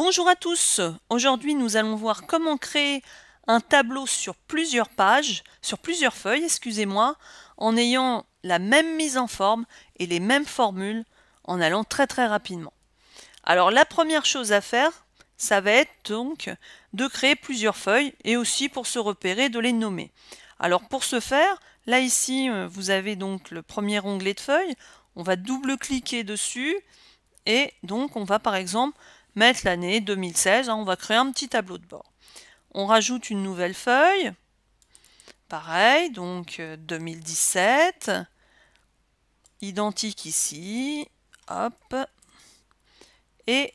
Bonjour à tous, aujourd'hui nous allons voir comment créer un tableau sur plusieurs pages, sur plusieurs feuilles, excusez-moi, en ayant la même mise en forme et les mêmes formules, en allant très rapidement. Alors la première chose à faire, ça va être donc de créer plusieurs feuilles et aussi pour se repérer, de les nommer. Alors pour ce faire, là ici vous avez donc le premier onglet de feuilles, on va double-cliquer dessus et donc on va par exemple mettre l'année 2016, on va créer un petit tableau de bord. On rajoute une nouvelle feuille, pareil, donc 2017, identique ici, hop, et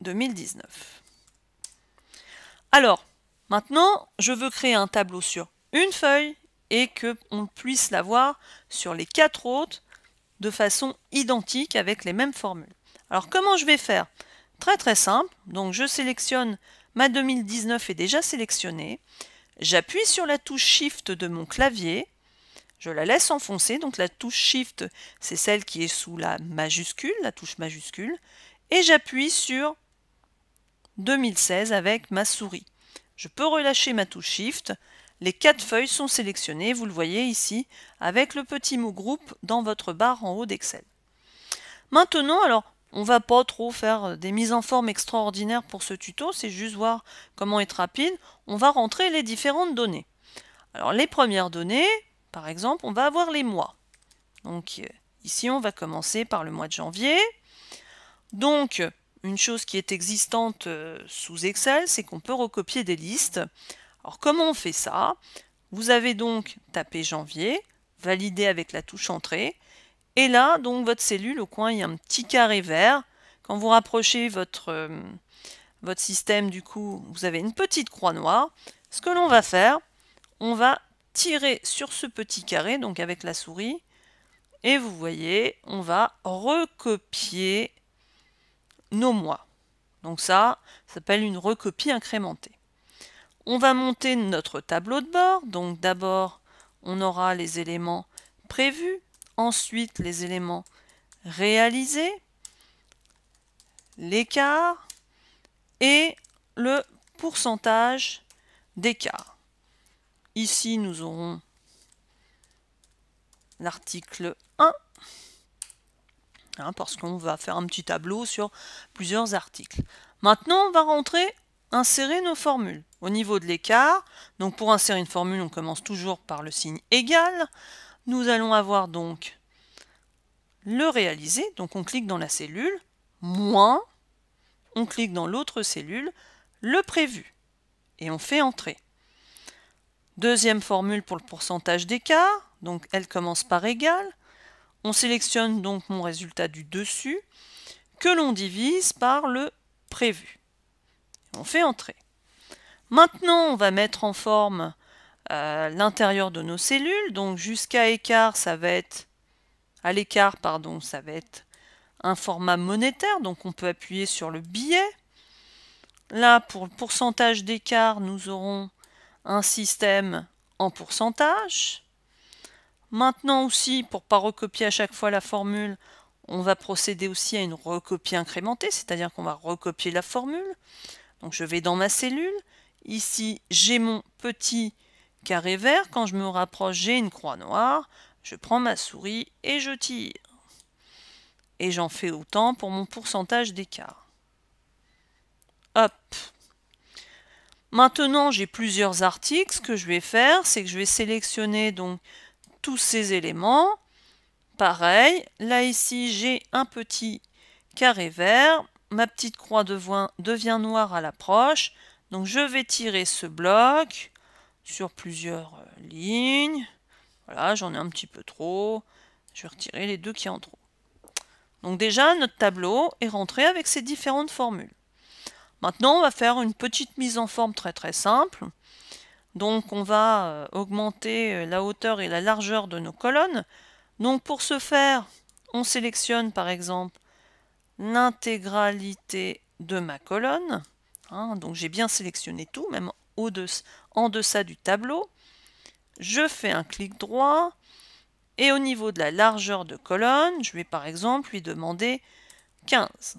2019. Alors, maintenant, je veux créer un tableau sur une feuille et qu'on puisse l'avoir sur les 4 autres de façon identique avec les mêmes formules. Alors, comment je vais faire? Très simple, donc je sélectionne, ma 2019 est déjà sélectionnée, j'appuie sur la touche Shift de mon clavier, je la laisse enfoncer, donc la touche Shift c'est celle qui est sous la majuscule, la touche majuscule, et j'appuie sur 2016 avec ma souris. Je peux relâcher ma touche Shift, les 4 feuilles sont sélectionnées, vous le voyez ici, avec le petit mot groupe dans votre barre en haut d'Excel. Maintenant, alors, on va pas trop faire des mises en forme extraordinaires pour ce tuto, c'est juste voir comment être rapide. On va rentrer les différentes données. Alors les premières données, par exemple, on va avoir les mois. Donc ici on va commencer par le mois de janvier. Donc une chose qui est existante sous Excel, c'est qu'on peut recopier des listes. Alors comment on fait ça? Vous avez donc tapé janvier, validé avec la touche entrée. Et là, donc, votre cellule, au coin, il y a un petit carré vert. Quand vous rapprochez votre système, du coup, vous avez une petite croix noire. Ce que l'on va faire, on va tirer sur ce petit carré, donc avec la souris, et vous voyez, on va recopier nos mois. Donc ça s'appelle une recopie incrémentée. On va monter notre tableau de bord. Donc d'abord, on aura les éléments prévus. Ensuite, les éléments réalisés, l'écart et le pourcentage d'écart. Ici, nous aurons l'article 1, parce qu'on va faire un petit tableau sur plusieurs articles. Maintenant, on va insérer nos formules. Au niveau de l'écart, donc pour insérer une formule, on commence toujours par le signe égal. Nous allons avoir donc le réalisé, donc on clique dans la cellule, moins, on clique dans l'autre cellule, le prévu, et on fait entrer. Deuxième formule pour le pourcentage d'écart, donc elle commence par égal. On sélectionne donc mon résultat du dessus, que l'on divise par le prévu. On fait entrer. Maintenant, on va mettre en forme l'intérieur de nos cellules, donc jusqu'à écart, ça va être à l'écart, pardon, ça va être un format monétaire, donc on peut appuyer sur le billet. Là, pour le pourcentage d'écart, nous aurons un système en pourcentage. Maintenant aussi, pour ne pas recopier à chaque fois la formule, on va procéder aussi à une recopie incrémentée, c'est-à-dire qu'on va recopier la formule. Donc je vais dans ma cellule. Ici, j'ai mon petit carré vert. Quand je me rapproche, j'ai une croix noire. Je prends ma souris et je tire. Et j'en fais autant pour mon pourcentage d'écart. Hop. Maintenant, j'ai plusieurs articles. Ce que je vais faire, c'est que je vais sélectionner donc tous ces éléments. Pareil, là ici, j'ai un petit carré vert. Ma petite croix devient noire à l'approche. Donc je vais tirer ce bloc sur plusieurs lignes. Voilà, j'en ai un petit peu trop. Je vais retirer les 2 qui en trop. Donc déjà, notre tableau est rentré avec ces différentes formules. Maintenant, on va faire une petite mise en forme très simple. Donc on va augmenter la hauteur et la largeur de nos colonnes. Donc pour ce faire, on sélectionne par exemple l'intégralité de ma colonne. Donc j'ai bien sélectionné tout, même en deçà du tableau. Je fais un clic droit et au niveau de la largeur de colonne, je vais par exemple lui demander 15.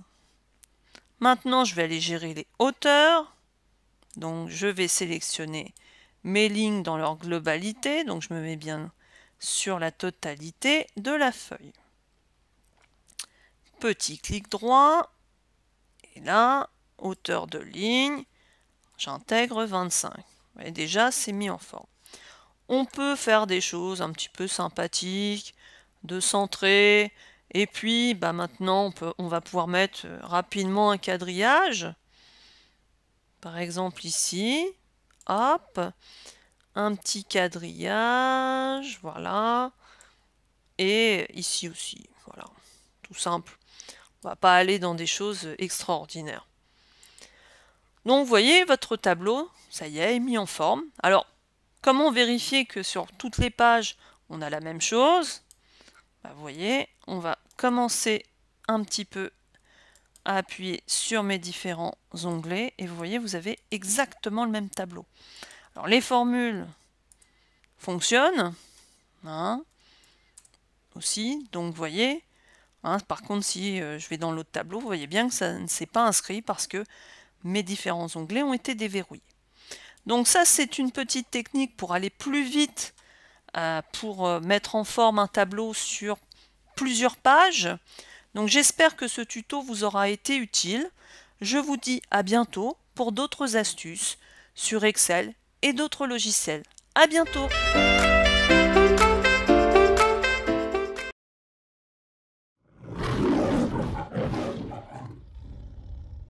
Maintenant, je vais aller gérer les hauteurs. Donc, je vais sélectionner mes lignes dans leur globalité. Donc, je me mets bien sur la totalité de la feuille. Petit clic droit. Et là, hauteur de ligne, j'intègre 25. Vous voyez, déjà, c'est mis en forme. On peut faire des choses un petit peu sympathiques, de centrer. Et puis, maintenant, on va pouvoir mettre rapidement un quadrillage. Par exemple ici, hop, un petit quadrillage, voilà. Et ici aussi, voilà, tout simple. On ne va pas aller dans des choses extraordinaires. Donc, vous voyez, votre tableau, ça y est mis en forme. Alors, comment vérifier que sur toutes les pages, on a la même chose? Vous voyez, on va commencer un petit peu à appuyer sur mes différents onglets et vous voyez, vous avez exactement le même tableau. Alors les formules fonctionnent aussi, donc vous voyez, par contre si je vais dans l'autre tableau, vous voyez bien que ça ne s'est pas inscrit parce que mes différents onglets ont été déverrouillés. Donc ça c'est une petite technique pour aller plus vite, pour mettre en forme un tableau sur plusieurs pages. Donc j'espère que ce tuto vous aura été utile. Je vous dis à bientôt pour d'autres astuces sur Excel et d'autres logiciels. À bientôt!